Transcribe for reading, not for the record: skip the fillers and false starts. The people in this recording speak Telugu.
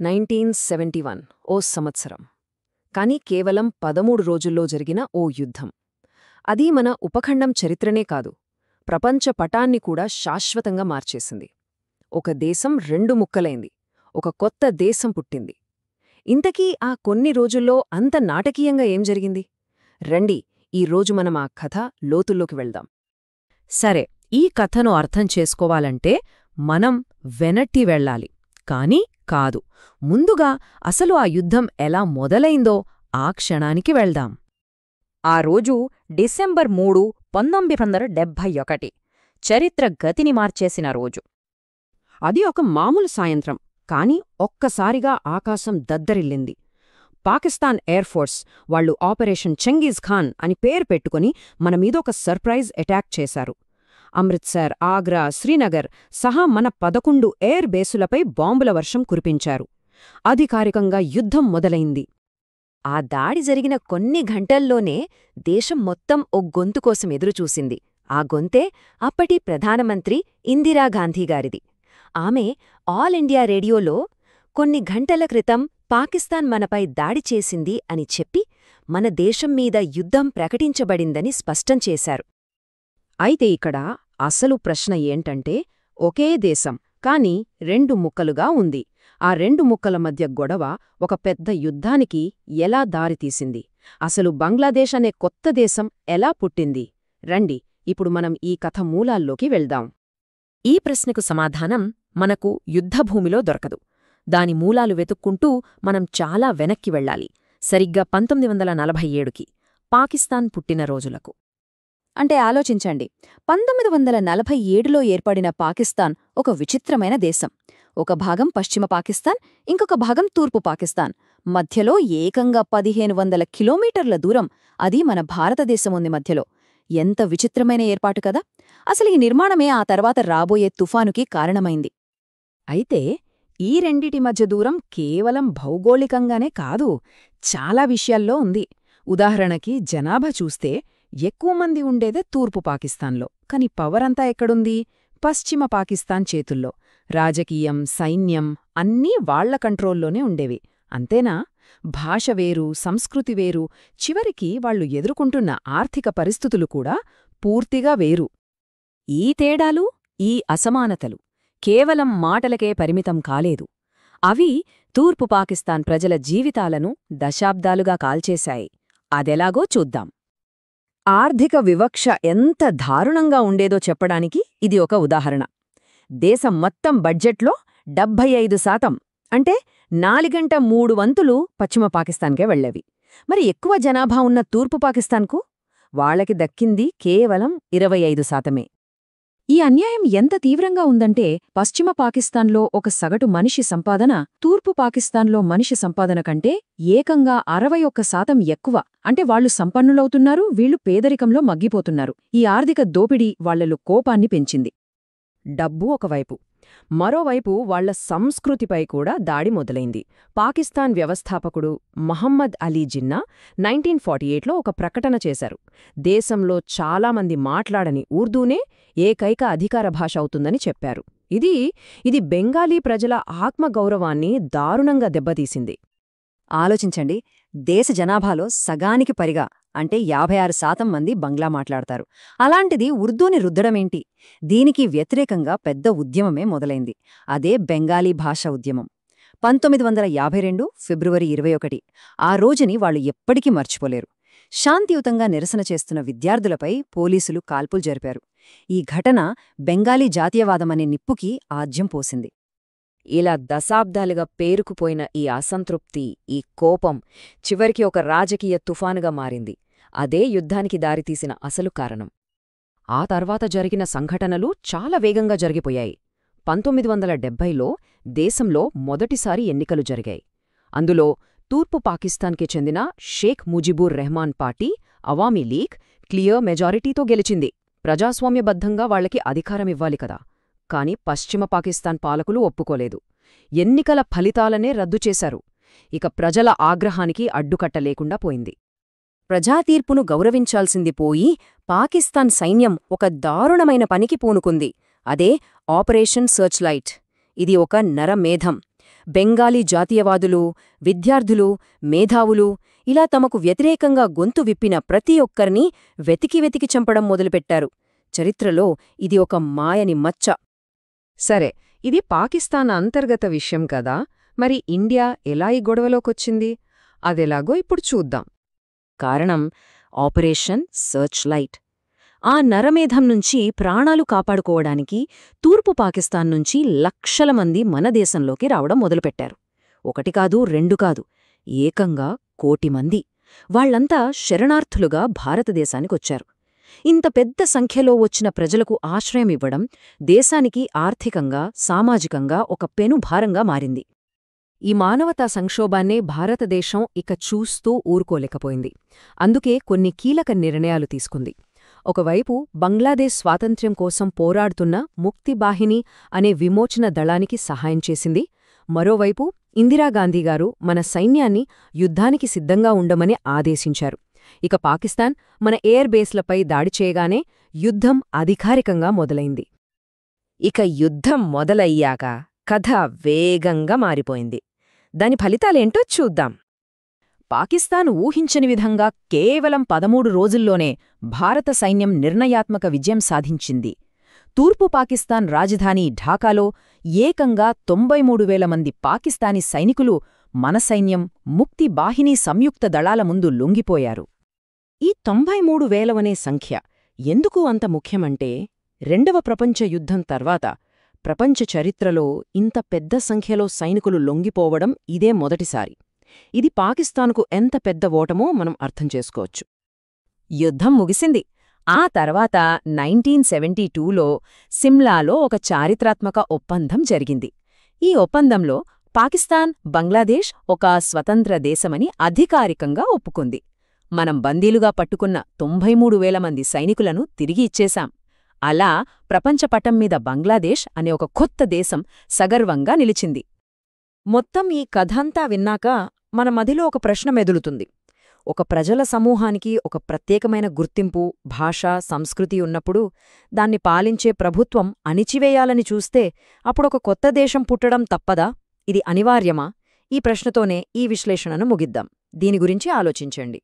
1971 ఓ సంవత్సరం. కాని కేవలం 13 రోజుల్లో జరిగిన ఓ యుద్ధం. అది మన ఉపఖండం చరిత్రనే కాదు, ప్రపంచ పటాన్ని కూడా శాశ్వతంగా మార్చేసింది. ఒక దేశం రెండు ముక్కలైంది, ఒక కొత్త దేశం పుట్టింది. ఇంతకీ ఆ కొన్ని రోజుల్లో అంత నాటకీయంగా ఏం జరిగింది? రండి, ఈరోజు మనం ఆ కథ లోతుల్లోకి వెళ్దాం. సరే, ఈ కథను అర్థం చేసుకోవాలంటే మనం వెనట్టి వెళ్ళాలి. కాని కాదు, ముందుగా అసలు ఆ యుద్ధం ఎలా మొదలైందో ఆ క్షణానికి వెళ్దాం. ఆ రోజు డిసెంబర్ 3, 1971. చరిత్ర గతిని మార్చేసిన రోజు. అది ఒక మామూలు సాయంత్రం, కాని ఒక్కసారిగా ఆకాశం దద్దరిల్లింది. పాకిస్తాన్ ఎయిర్ ఫోర్స్ వాళ్లు ఆపరేషన్ చెంగీజ్ ఖాన్ అని పేరు పెట్టుకుని మనమీదొక సర్ప్రైజ్ అటాక్ చేశారు. అమృత్సర్, ఆగ్రా, శ్రీనగర్ సహా మన 11 ఎయిర్ బేసులపై బాంబుల వర్షం కురిపించారు. అధికారికంగా యుద్ధం మొదలైంది. ఆ దాడి జరిగిన కొన్ని గంటల్లోనే దేశం మొత్తం ఓ గొంతు కోసం ఎదురుచూసింది. ఆ గొంతే అప్పటి ప్రధానమంత్రి ఇందిరాగాంధీగారిది. ఆమె ఆల్ ఇండియా రేడియోలో కొన్ని గంటల క్రితం పాకిస్తాన్ మనపై దాడి చేసింది అని చెప్పి మన దేశం మీద యుద్ధం ప్రకటించబడిందని స్పష్టం చేశారు. అయితే ఇక్కడ అసలు ప్రశ్న ఏంటంటే, ఒకే దేశం కాని రెండు ముక్కలుగా ఉంది. ఆ రెండు ముక్కల మధ్య గొడవ ఒక పెద్ద యుద్ధానికి ఎలా దారితీసింది? అసలు బంగ్లాదేశ్ అనే కొత్త దేశం ఎలా పుట్టింది? రండి, ఇప్పుడు మనం ఈ కథ మూలాల్లోకి వెళ్దాం. ఈ ప్రశ్నకు సమాధానం మనకు యుద్ధభూమిలో దొరకదు. దాని మూలాలు వెతుక్కుంటూ మనం చాలా వెనక్కి వెళ్ళాలి. సరిగ్గా 1947కి, పాకిస్తాన్ పుట్టినరోజులకు. అంటే ఆలోచించండి, 1947లో ఏర్పడిన పాకిస్తాన్ ఒక విచిత్రమైన దేశం. ఒక భాగం పశ్చిమ పాకిస్తాన్, ఇంకొక భాగం తూర్పు పాకిస్తాన్. మధ్యలో ఏకంగా 1500 కిలోమీటర్ల దూరం, అది మన భారతదేశం ఉంది మధ్యలో. ఎంత విచిత్రమైన ఏర్పాటు కదా! అసలు ఈ నిర్మాణమే ఆ తర్వాత రాబోయే తుఫానుకి కారణమైంది. అయితే ఈ రెండిటి మధ్య దూరం కేవలం భౌగోళికంగానే కాదు, చాలా విషయాల్లో ఉంది. ఉదాహరణకి జనాభా చూస్తే ఎక్కువ మంది ఉండేదే తూర్పు పాకిస్తాన్లో, కాని పవరంతా ఎక్కడుంది? పశ్చిమ పాకిస్తాన్ చేతుల్లో. రాజకీయం, సైన్యం అన్నీ వాళ్ల కంట్రోల్లోనే ఉండేవి. అంతేనా? భాష వేరు, సంస్కృతి వేరు, చివరికి వాళ్లు ఎదుర్కొంటున్న ఆర్థిక పరిస్థితులు కూడా పూర్తిగా వేరు. ఈ తేడాలు, ఈ అసమానతలు కేవలం మాటలకే పరిమితం కాలేదు. అవి తూర్పు పాకిస్తాన్ ప్రజల జీవితాలను దశాబ్దాలుగా కాల్చేశాయి. అదెలాగో చూద్దాం. ఆర్థిక వివక్ష ఎంత దారుణంగా ఉండేదో చెప్పడానికి ఇది ఒక ఉదాహరణ. దేశం మొత్తం బడ్జెట్లో 75%, అంటే 4/3 పశ్చిమ పాకిస్తాన్కే వెళ్లేవి. మరి ఎక్కువ జనాభా ఉన్న తూర్పు పాకిస్తాన్కు వాళ్లకి దక్కింది కేవలం 25%. ఈ అన్యాయం ఎంత తీవ్రంగా ఉందంటే, పశ్చిమ పాకిస్తాన్లో ఒక సగటు మనిషి సంపాదన తూర్పు పాకిస్తాన్లో మనిషి సంపాదన కంటే ఏకంగా 61% ఎక్కువ. అంటే వాళ్లు సంపన్నులవుతున్నారు, వీళ్లు పేదరికంలో మగ్గిపోతున్నారు. ఈ ఆర్థిక దోపిడీ వాళ్లలో కోపాన్ని పెంచింది. డబ్బు ఒకవైపు, మరోవైపు వాళ్ల సంస్కృతిపై కూడా దాడి మొదలైంది. పాకిస్తాన్ వ్యవస్థాపకుడు మహమ్మద్ అలీ జిన్నా 1948లో ఒక ప్రకటన చేశారు. దేశంలో చాలామంది మాట్లాడని ఉర్దూనే ఏకైక అధికార భాష అవుతుందని చెప్పారు. ఇది బెంగాలీ ప్రజల ఆత్మగౌరవాన్ని దారుణంగా దెబ్బతీసింది. ఆలోచించండి, దేశ జనాభాలో సగానికి పైగా, అంటే 56% మంది బంగ్లా మాట్లాడతారు. అలాంటిది ఉర్దూని రుద్దడమేంటి? దీనికి వ్యతిరేకంగా పెద్ద ఉద్యమమే మొదలైంది. అదే బెంగాలీ భాష ఉద్యమం. 1952 ఫిబ్రవరి 21. ఆ రోజుని వాళ్లు ఎప్పటికీ మర్చిపోలేరు. శాంతియుతంగా నిరసన చేస్తున్న విద్యార్థులపై పోలీసులు కాల్పులు జరిపారు. ఈ ఘటన బెంగాలీ జాతీయవాదమనే నిప్పుకి ఆజ్యం పోసింది. ఇలా దశాబ్దాలుగా పేరుకుపోయిన ఈ అసంతృప్తి, ఈ కోపం చివరికి ఒక రాజకీయ తుఫానుగా మారింది. అదే యుద్ధానికి దారితీసిన అసలు కారణం. ఆ తర్వాత జరిగిన సంఘటనలు చాలా వేగంగా జరిగిపోయాయి. 1970లో దేశంలో మొదటిసారి ఎన్నికలు జరిగాయి. అందులో తూర్పు పాకిస్తాన్కి చెందిన Sheikh Mujibur Rahman party Awami League clear మెజారిటీతో గెలిచింది. ప్రజాస్వామ్యబద్ధంగా వాళ్లకి అధికారమివ్వాలి కదా. కాని పశ్చిమ పాకిస్తాన్ పాలకులు ఒప్పుకోలేదు. ఎన్నికల ఫలితాలనే రద్దు చేశారు. ఇక ప్రజల ఆగ్రహానికి అడ్డుకట్ట లేకుండా పోయింది. ప్రజాతీర్పును గౌరవించాల్సింది పోయి పాకిస్తాన్ సైన్యం ఒక దారుణమైన పనికి పూనుకుంది. అదే ఆపరేషన్ సర్చ్ లైట్. ఇది ఒక నరమేధం. బెంగాలీ జాతీయవాదులు, విద్యార్థులు, మేధావులు ఇలా తమకు వ్యతిరేకంగా గొంతు విప్పిన ప్రతి ఒక్కరినీ వెతికి చంపడం మొదలుపెట్టారు. చరిత్రలో ఇది ఒక మాయని మచ్చ. సరే, ఇది పాకిస్తాన్ అంతర్గత విషయం కదా. మరి ఇండియా ఎలా ఈ గొడవలోకొచ్చింది? అదెలాగో ఇప్పుడు చూద్దాం. కారణం ఆపరేషన్ సర్చ్ లైట్. ఆ నరమేధం నుంచి ప్రాణాలు కాపాడుకోవడానికి తూర్పు పాకిస్తాన్ నుంచి లక్షల మంది మన దేశంలోకి రావడం మొదలుపెట్టారు. ఒకటి కాదు, రెండు కాదు, ఏకంగా 1 కోటి మంది. వాళ్లంతా శరణార్థులుగా భారతదేశానికొచ్చారు. ఇంత పెద్ద సంఖ్యలో వచ్చిన ప్రజలకు ఆశ్రయమివ్వడం దేశానికి ఆర్థికంగా, సామాజికంగా ఒక పెనుభారంగా మారింది. ఈ మానవతా సంక్షోభాన్నే భారతదేశం ఇక చూస్తూ ఊరుకోలేకపోయింది. అందుకే కొన్ని కీలక నిర్ణయాలు తీసుకుంది. ఒకవైపు బంగ్లాదేశ్ స్వాతంత్ర్యం కోసం పోరాడుతున్న ముక్తిబాహిని అనే విమోచన దళానికి సహాయం చేసింది. మరోవైపు ఇందిరాగాంధీగారు మన సైన్యాన్ని యుద్ధానికి సిద్ధంగా ఉండమని ఆదేశించారు. ఇక పాకిస్తాన్ మన ఎయిర్ బేస్లపై దాడి చేయగానే యుద్ధం అధికారికంగా మొదలైంది. ఇక యుద్ధం మొదలయ్యాక కథ వేగంగా మారిపోయింది. దాని ఫలితాలేంటో చూద్దాం. పాకిస్తాన్ ఊహించని విధంగా కేవలం 13 రోజుల్లోనే భారత సైన్యం నిర్ణయాత్మక విజయం సాధించింది. తూర్పు పాకిస్తాన్ రాజధాని ఢాకాలో ఏకంగా 93,000 మంది పాకిస్తానీ సైనికులు మన సైన్యం, ముక్తి బాహినీ సంయుక్త దళాల ముందు లొంగిపోయారు. ఈ 93,000 సంఖ్య ఎందుకు అంత ముఖ్యమంటే, 2వ ప్రపంచ యుద్ధం తర్వాత ప్రపంచ చరిత్రలో ఇంత పెద్ద సంఖ్యలో సైనికులు లొంగిపోవడం ఇదే మొదటిసారి. ఇది పాకిస్తాన్కు ఎంత పెద్ద ఓటమో మనం అర్థం చేసుకోవచ్చు. యుద్ధం ముగిసింది. ఆ తర్వాత 1972లో సిమ్లాలో ఒక చారిత్రాత్మక ఒప్పందం జరిగింది. ఈ ఒప్పందంలో పాకిస్తాన్, బంగ్లాదేశ్ ఒక స్వతంత్ర దేశమని అధికారికంగా ఒప్పుకుంది. మనం బందీలుగా పట్టుకున్న 93,000 మంది సైనికులను తిరిగి ఇచ్చేశాం. అలా ప్రపంచపటం మీద బంగ్లాదేశ్ అనే ఒక కొత్త దేశం సగర్వంగా నిలిచింది. మొత్తం ఈ కథంతా విన్నాక మన మదిలో ఒక ప్రశ్న మెదులుతుంది. ఒక ప్రజల సమూహానికి ఒక ప్రత్యేకమైన గుర్తింపు, భాష, సంస్కృతి ఉన్నప్పుడు దాన్ని పాలించే ప్రభుత్వం అణిచివేయాలని చూస్తే అప్పుడొక కొత్త దేశం పుట్టడం తప్పదా? ఇది అనివార్యమా? ఈ ప్రశ్నతోనే ఈ విశ్లేషణను ముగిద్దాం. దీని గురించి ఆలోచించండి.